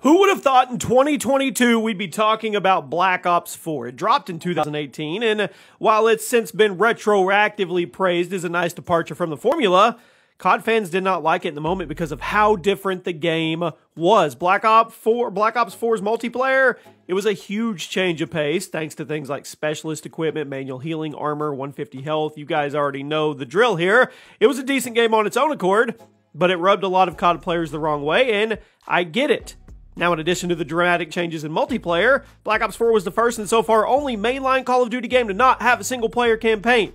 Who would have thought in 2022 we'd be talking about Black Ops 4? It dropped in 2018, and while it's since been retroactively praised as a nice departure from the formula, COD fans did not like it in the moment because of how different the game was. Black Ops 4's multiplayer, it was a huge change of pace thanks to things like specialist equipment, manual healing, armor, 150 health. You guys already know the drill here. It was a decent game on its own accord, but it rubbed a lot of COD players the wrong way, and I get it. Now, in addition to the dramatic changes in multiplayer, Black Ops 4 was the first and so far only mainline Call of Duty game to not have a single-player campaign.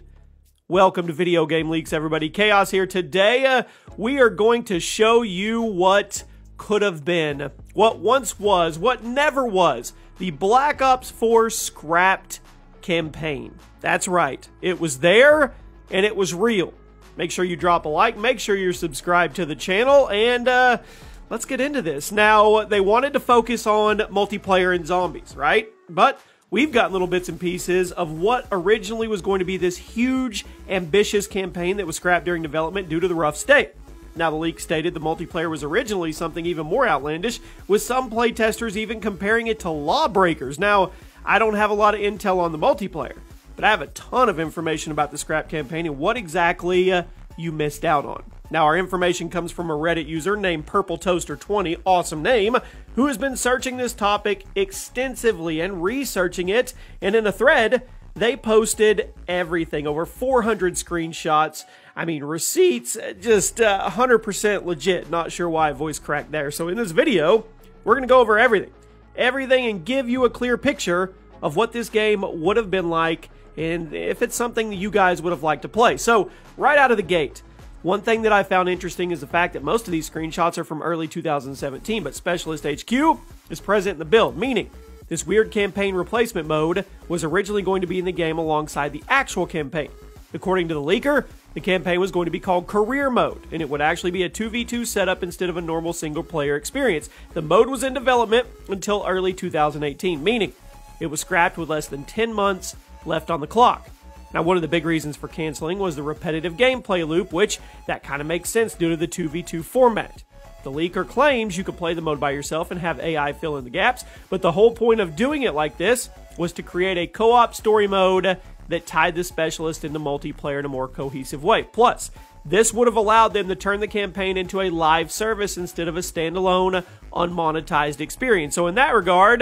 Welcome to Video Game Leaks, everybody. Chaos here. Today, we are going to show you what could have been, what once was, what never was, the Black Ops 4 scrapped campaign. That's right. It was there, and it was real. Make sure you drop a like, make sure you're subscribed to the channel, and let's get into this. Now, they wanted to focus on multiplayer and zombies, right? But we've got little bits and pieces of what originally was going to be this huge, ambitious campaign that was scrapped during development due to the rough state. Now, the leak stated the multiplayer was originally something even more outlandish, with some playtesters even comparing it to Lawbreakers. Now, I don't have a lot of intel on the multiplayer, but I have a ton of information about the scrap campaign and what exactly you missed out on. Now, our information comes from a Reddit user named PurpleToaster20, awesome name, who has been searching this topic extensively and researching it, and in a thread, they posted everything, over 400 screenshots, receipts, just 100% legit, not sure why I voice cracked there. So in this video, we're going to go over everything and give you a clear picture of what this game would have been like, and if it's something that you guys would have liked to play. So, right out of the gate, one thing that I found interesting is the fact that most of these screenshots are from early 2017, but Specialist HQ is present in the build, meaning this weird campaign replacement mode was originally going to be in the game alongside the actual campaign. According to the leaker, the campaign was going to be called Career Mode, and it would actually be a 2v2 setup instead of a normal single-player experience. The mode was in development until early 2018, meaning it was scrapped with less than 10 months left on the clock. Now, one of the big reasons for canceling was the repetitive gameplay loop, which that kind of makes sense due to the 2v2 format. The leaker claims you could play the mode by yourself and have AI fill in the gaps, but the whole point of doing it like this was to create a co-op story mode that tied the Specialist into multiplayer in a more cohesive way. Plus, this would have allowed them to turn the campaign into a live service instead of a standalone, unmonetized experience. So in that regard,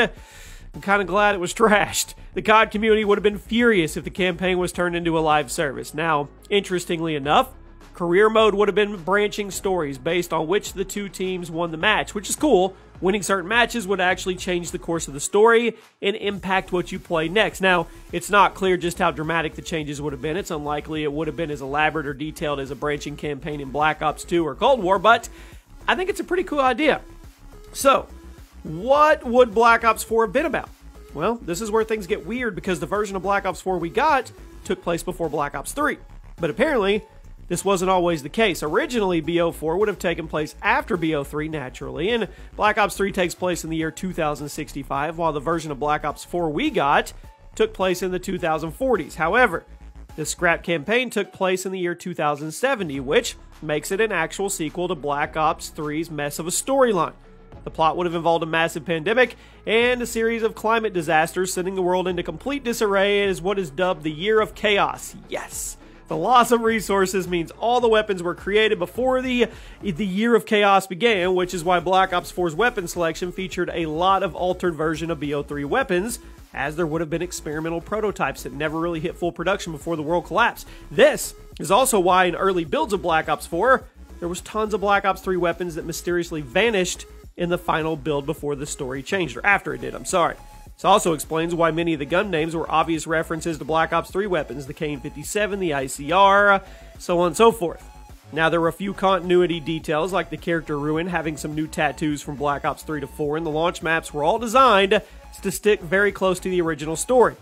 I'm kind of glad it was trashed. The COD community would have been furious if the campaign was turned into a live service. Now, interestingly enough, Career Mode would have been branching stories based on which the two teams won the match, which is cool. Winning certain matches would actually change the course of the story and impact what you play next. Now, it's not clear just how dramatic the changes would have been. It's unlikely it would have been as elaborate or detailed as a branching campaign in Black Ops 2 or Cold War, but I think it's a pretty cool idea. So, what would Black Ops 4 have been about? Well, this is where things get weird because the version of Black Ops 4 we got took place before Black Ops 3. But apparently, this wasn't always the case. Originally, BO4 would have taken place after BO3 naturally, and Black Ops 3 takes place in the year 2065, while the version of Black Ops 4 we got took place in the 2040s. However, the scrap campaign took place in the year 2070, which makes it an actual sequel to Black Ops 3's mess of a storyline. The plot would have involved a massive pandemic and a series of climate disasters, sending the world into complete disarray as what is dubbed the Year of Chaos. Yes! The loss of resources means all the weapons were created before the Year of Chaos began, which is why Black Ops 4's weapon selection featured a lot of altered version of BO3 weapons, as there would have been experimental prototypes that never really hit full production before the world collapsed. This is also why in early builds of Black Ops 4, there was tons of Black Ops 3 weapons that mysteriously vanished in the final build before the story changed, or after it did, I'm sorry. This also explains why many of the gun names were obvious references to Black Ops 3 weapons, the Kane-57, the ICR, so on and so forth. Now, there were a few continuity details, like the character Ruin having some new tattoos from Black Ops 3 to 4, and the launch maps were all designed to stick very close to the original story.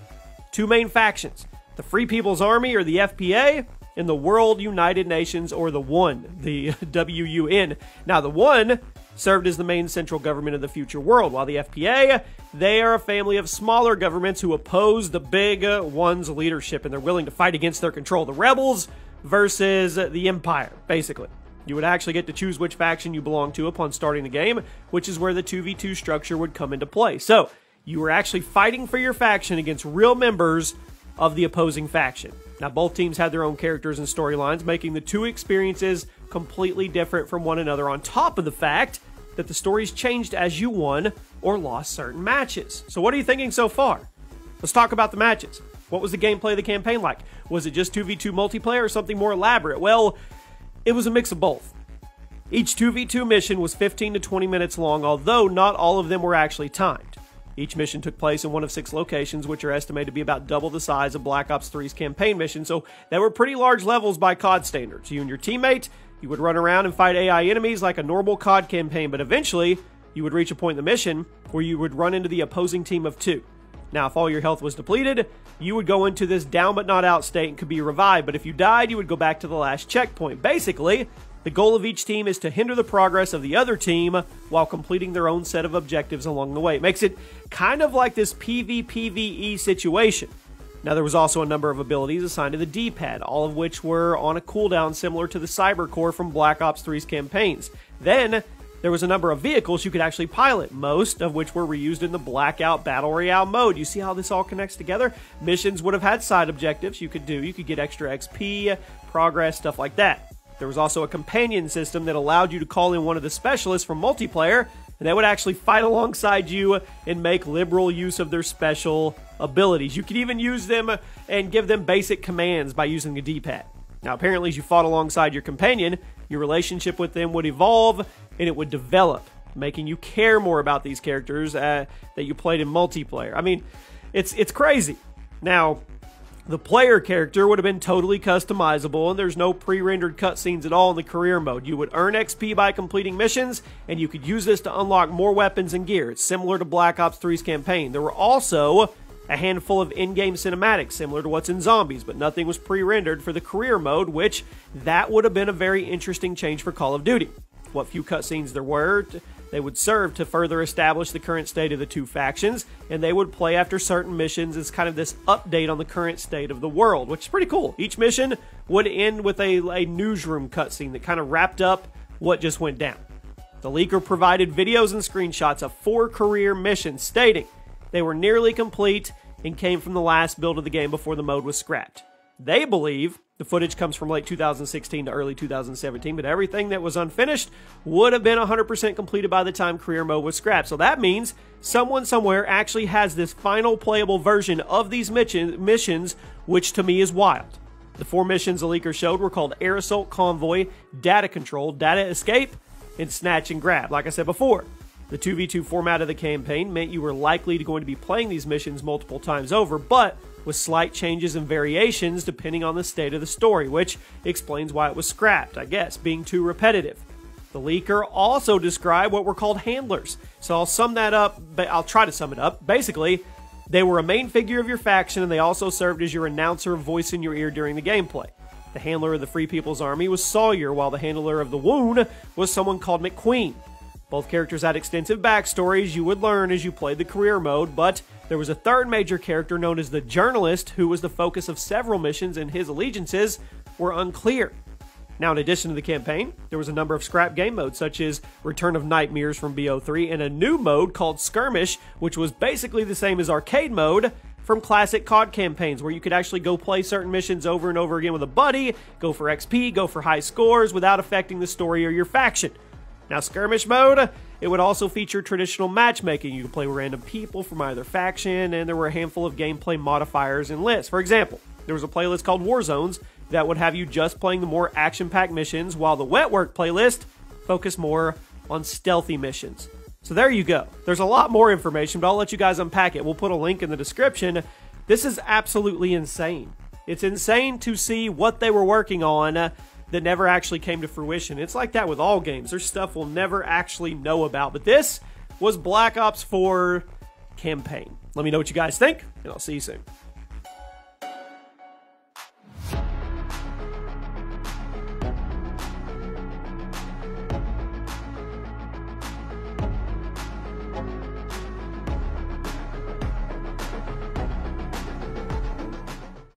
Two main factions, the Free People's Army, or the FPA, and the World United Nations, or the WUN, the WUN. Now, the WUN served as the main central government of the future world, while the FPA, they are a family of smaller governments who oppose the big one's leadership, and they're willing to fight against their control. The rebels versus the Empire, basically. You would actually get to choose which faction you belong to upon starting the game, which is where the 2v2 structure would come into play. So, you were actually fighting for your faction against real members of the opposing faction. Now, both teams had their own characters and storylines, making the two experiences completely different from one another, on top of the fact that the stories changed as you won or lost certain matches. So what are you thinking so far? Let's talk about the matches. What was the gameplay of the campaign like? Was it just 2v2 multiplayer or something more elaborate? Well, it was a mix of both. Each 2v2 mission was 15 to 20 minutes long, although not all of them were actually timed. Each mission took place in one of 6 locations, which are estimated to be about double the size of Black Ops 3's campaign mission, so they were pretty large levels by COD standards. You and your teammate, you would run around and fight AI enemies like a normal COD campaign, but eventually, you would reach a point in the mission where you would run into the opposing team of 2. Now, if all your health was depleted, you would go into this down but not out state and could be revived, but if you died, you would go back to the last checkpoint. Basically, the goal of each team is to hinder the progress of the other team while completing their own set of objectives along the way. It makes it kind of like this PvPvE situation. Now, there was also a number of abilities assigned to the D-pad, all of which were on a cooldown similar to the Cyber Core from Black Ops 3's campaigns. Then, there was a number of vehicles you could actually pilot, most of which were reused in the Blackout Battle Royale mode. You see how this all connects together? Missions would have had side objectives you could do. You could get extra XP, progress, stuff like that. There was also a companion system that allowed you to call in one of the specialists from multiplayer, and they would actually fight alongside you and make liberal use of their special abilities. You could even use them and give them basic commands by using the D-pad. Now, apparently, as you fought alongside your companion, your relationship with them would evolve and it would develop, making you care more about these characters that you played in multiplayer. I mean, it's crazy. Now, the player character would have been totally customizable, and there's no pre-rendered cutscenes at all in the career mode. You would earn XP by completing missions, and you could use this to unlock more weapons and gear. It's similar to Black Ops 3's campaign. There were also a handful of in-game cinematics, similar to what's in Zombies, but nothing was pre-rendered for the career mode, which that would have been a very interesting change for Call of Duty. What few cutscenes there were, they would serve to further establish the current state of the two factions, and they would play after certain missions as kind of this update on the current state of the world, which is pretty cool. Each mission would end with a newsroom cutscene that kind of wrapped up what just went down. The leaker provided videos and screenshots of 4 career missions, stating they were nearly complete and came from the last build of the game before the mode was scrapped. They believe the footage comes from late 2016 to early 2017, but everything that was unfinished would have been 100% completed by the time career mode was scrapped. So that means someone somewhere actually has this final playable version of these missions, which to me is wild. The 4 missions the leaker showed were called Air Assault Convoy, Data Control, Data Escape, and Snatch and Grab. Like I said before, the 2v2 format of the campaign meant you were likely going to be playing these missions multiple times over, but with slight changes and variations depending on the state of the story, which explains why it was scrapped, I guess, being too repetitive. The leaker also described what were called handlers. So I'll sum that up, but I'll try to sum it up. Basically, they were a main figure of your faction, and they also served as your announcer, voice in your ear during the gameplay. The handler of the Free People's Army was Sawyer, while the handler of the Wound was someone called McQueen. Both characters had extensive backstories you would learn as you played the career mode, but there was a third major character known as the Journalist, who was the focus of several missions, and his allegiances were unclear. Now, in addition to the campaign, there was a number of scrap game modes, such as Return of Nightmares from BO3, and a new mode called Skirmish, which was basically the same as arcade mode from classic COD campaigns, where you could actually go play certain missions over and over again with a buddy, go for XP, go for high scores, without affecting the story or your faction. Now, Skirmish mode, it would also feature traditional matchmaking. You could play with random people from either faction, and there were a handful of gameplay modifiers and lists. For example, there was a playlist called War Zones that would have you just playing the more action-packed missions, while the Wet Work playlist focused more on stealthy missions. So there you go. There's a lot more information, but I'll let you guys unpack it. We'll put a link in the description. This is absolutely insane. It's insane to see what they were working on that never actually came to fruition. It's like that with all games. There's stuff we'll never actually know about. But this was Black Ops 4 campaign. Let me know what you guys think, and I'll see you soon.